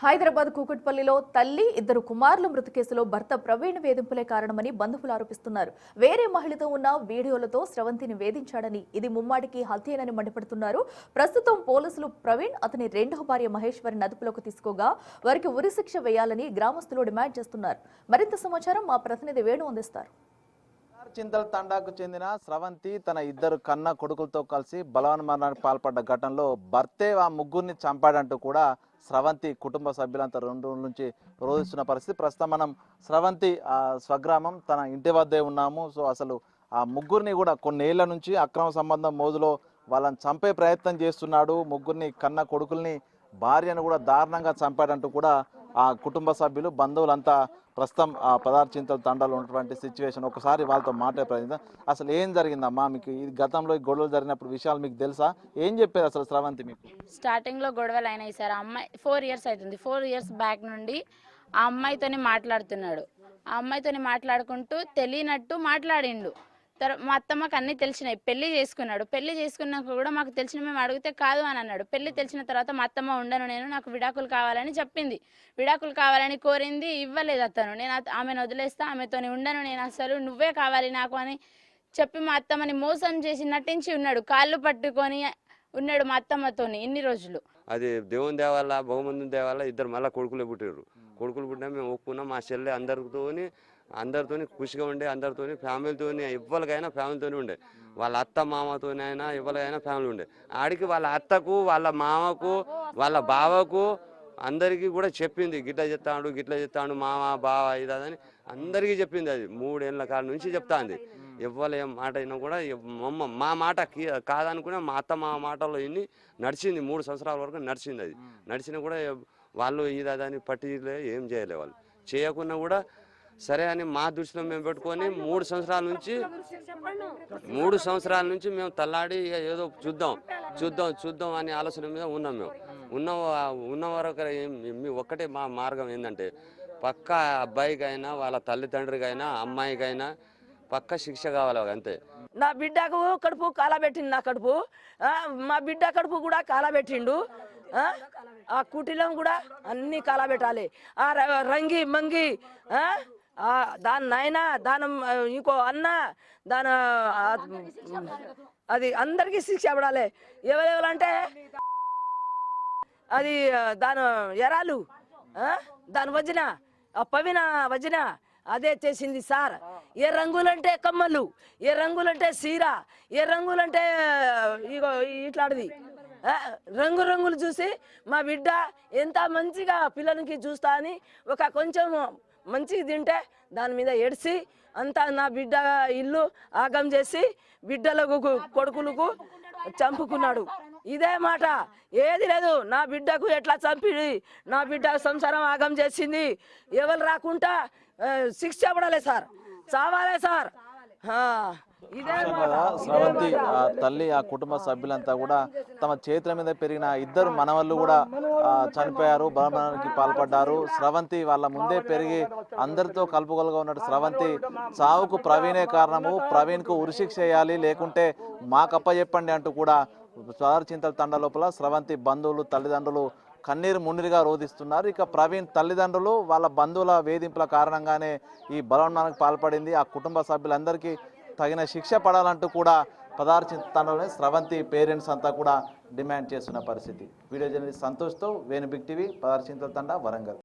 హైదరాబాద్ కూకట్పల్లిలో తల్లి ఇద్దరు కుమారుల మృతి కేసులో భర్త ప్రవీణ్ వేధింపులే కారణమని బంధువులు ఆరోపిస్తున్నారు. వేరే మహిళతో ఉన్న వీడియోలతో స్రవంతిని వేధించాడని, ఇది ముమ్మాటికి హత్యేనని మండిపడుతున్నారు. ప్రస్తుతం పోలీసులు ప్రవీణ్, అతని రెండవ భార్య మహేశ్వరిని అదుపులోకి తీసుకోగా వారికి ఉరిశిక్ష వేయాలని గ్రామస్తులు డిమాండ్ చేస్తున్నారు. మరింత సమాచారం మా ప్రతినిధి వేణు అందిస్తారు. చింతల తండాకు చెందిన స్రవంతి తన ఇద్దరు కన్న కొడుకులతో కలిసి బలవన్మరణానికి పాల్పడ్డ ఘటనలో భర్తే ఆ ముగ్గురిని చంపాడంటూ కూడా స్రవంతి కుటుంబ సభ్యులంతా 2 రోజుల నుంచి రోధిస్తున్న పరిస్థితి. ప్రస్తుతం మనం స్రవంతి స్వగ్రామం తన ఇంటి వద్దే ఉన్నాము. సో అసలు ఆ ముగ్గురిని కూడా కొన్నేళ్ల నుంచి అక్రమ సంబంధం మోజులో వాళ్ళని చంపే ప్రయత్నం చేస్తున్నాడు. ముగ్గురిని కన్న కొడుకుల్ని భార్యను కూడా దారుణంగా చంపాడంటూ కూడా ఆ కుటుంబ సభ్యులు బంధువులంతా ప్రస్తుతం ఆ చింతల తండాలో ఉన్నటువంటి సిచ్యువేషన్ ఒకసారి వాళ్ళతో మాట్లాడే ప్రయత్నం. అసలు ఏం జరిగిందమ్మా మీకు? ఇది గతంలో ఈ గొడవలు జరిగినప్పుడు విషయాలు మీకు తెలుసా? ఏం చెప్పారు అసలు స్రవంతి మీకు? స్టార్టింగ్లో గొడవలు అయినాయి సార్. అమ్మాయి 4 ఇయర్స్ అవుతుంది. 4 ఇయర్స్ బ్యాక్ నుండి ఆ అమ్మాయితోని మాట్లాడుతున్నాడు. ఆ అమ్మాయితోని మాట్లాడుకుంటూ తెలియనట్టు మాట్లాడిండు. మా అత్తమ్మకి అన్నీ తెలిసినాయి. పెళ్లి చేసుకున్నాడు. పెళ్లి చేసుకున్నాక కూడా మాకు తెలిసిన మేము అడిగితే కాదు అని అన్నాడు. పెళ్లి తెలిసిన తర్వాత మా అత్తమ్మ ఉండను, నేను నాకు విడాకులు కావాలని చెప్పింది. విడాకులు కావాలని కోరింది, ఇవ్వలేదు అతను. నేను ఆమెను వదిలేస్తా, ఆమెతోని ఉండను, నేను అసలు నువ్వే కావాలి నాకు అని చెప్పి మా అత్తమ్మని మోసం చేసి నటించి ఉన్నాడు. కాళ్ళు పట్టుకొని ఉన్నాడు మా అత్తమ్మతోని ఇన్ని రోజులు. అది దేవుని దేవాల బహుమంది దేవాల ఇద్దరు మళ్ళీ కొడుకులు పుట్టారు. కొడుకులు పుట్టినా మేము ఒప్పుకున్నాం. మా చెల్లె అందరితోని ఖుషిగా ఉండే, అందరితోని ఫ్యామిలీతోని ఎవరికైనా ఫ్యామిలీతోనే ఉండే. వాళ్ళ అత్త మామతోనైనా ఎవరికైనా ఫ్యామిలీ ఉండే. ఆడికి వాళ్ళ అత్తకు, వాళ్ళ మామకు, వాళ్ళ బావకు అందరికీ కూడా చెప్పింది, గిట్ల చెప్తాడు మామ బావ ఇదని అందరికీ చెప్పింది. అది 3 ఏళ్ళ కాలం నుంచి చెప్తాంది. ఎవరు ఏం మాట అయినా కూడా మా మాట కాదనుకునే మా అత్త మా మాటలో ఇన్ని నడిచింది. 3 సంవత్సరాల వరకు నడిచింది. అది నడిచినా కూడా వాళ్ళు ఇదని పట్టిలే ఏం చేయలే. వాళ్ళు చేయకున్నా కూడా సరే అని మా దృష్టిలో మేము పెట్టుకొని 3 సంవత్సరాల నుంచి మేము తల్లాడి ఏదో చూద్దాం అనే ఆలోచన మీద ఉన్నాం. మేము ఉన్న వరకు ఒక్కటే మా మార్గం ఏంటంటే పక్క అబ్బాయికైనా వాళ్ళ తల్లిదండ్రులకైనా అమ్మాయికైనా పక్క శిక్ష కావాలి. అంతే. నా బిడ్డకు కడుపు కాలబెట్టింది. నా కడుపు మా బిడ్డ కడుపు కూడా కాలబెట్టిండు. ఆ కుటిలం కూడా అన్ని కాలబెట్టాలి. ఆ రంగి మంగి దాని నాయన, దాని ఇంకో అన్న, దాని అది అందరికీ శిక్ష పడాలి. ఎవరెవరంటే అది దాని ఎరాలు, దాని వజన, ఆ పవిన వజన అదే చేసింది సార్. ఏ రంగులంటే కమ్మలు, ఏ రంగులంటే సీర, ఏ రంగులంటే ఇగో ఇట్లాంటిది రంగులు చూసి మా బిడ్డ ఎంత మంచిగా పిల్లలకి చూస్తా అని ఒక కొంచెం మంచిగా తింటే దాని మీద ఏడ్చి అంతా నా బిడ్డ ఇల్లు ఆగం చేసి బిడ్డలకు కొడుకులకు చంపుకున్నాడు. ఇదే మాట, ఏది లేదు. నా బిడ్డకు ఎట్లా చంపి నా బిడ్డ సంసారం ఆగం చేసింది. ఎవరు రాకుండా శిక్ష పడాలి సార్, చావాలే సార్. స్రవంతి తల్లి, ఆ కుటుంబ సభ్యులంతా కూడా తమ చేతుల మీద పెరిగిన ఇద్దరు మనవళ్ళు కూడా చనిపోయారు, బలమరణానికి పాల్పడ్డారు. స్రవంతి వాళ్ళ ముందే పెరిగి అందరితో కలుపుగోలుగా ఉన్నట్టు స్రవంతి చావుకు ప్రవీణే కారణము, ప్రవీణ్కు ఉరిశిక్ష చేయాలి, లేకుంటే మాకప్ప చెప్పండి అంటూ కూడా చింతల తండ లోపల స్రవంతి బంధువులు, తల్లిదండ్రులు కన్నీరు మున్నీరుగా రోధిస్తున్నారు. ఇక ప్రవీణ్ తల్లిదండ్రులు వాళ్ళ బంధువుల వేధింపుల కారణంగానే ఈ బలవన్మరణానికి పాల్పడింది. ఆ కుటుంబ సభ్యులందరికీ తగిన శిక్ష పడాలంటూ కూడా చింతల తండలోనే స్రవంతి పేరెంట్స్ అంతా కూడా డిమాండ్ చేస్తున్న పరిస్థితి. వీడియో జర్నలిస్ట్ సంతోష్తో వేణు బిగ్ టీవీ, చింతల తండ, వరంగల్.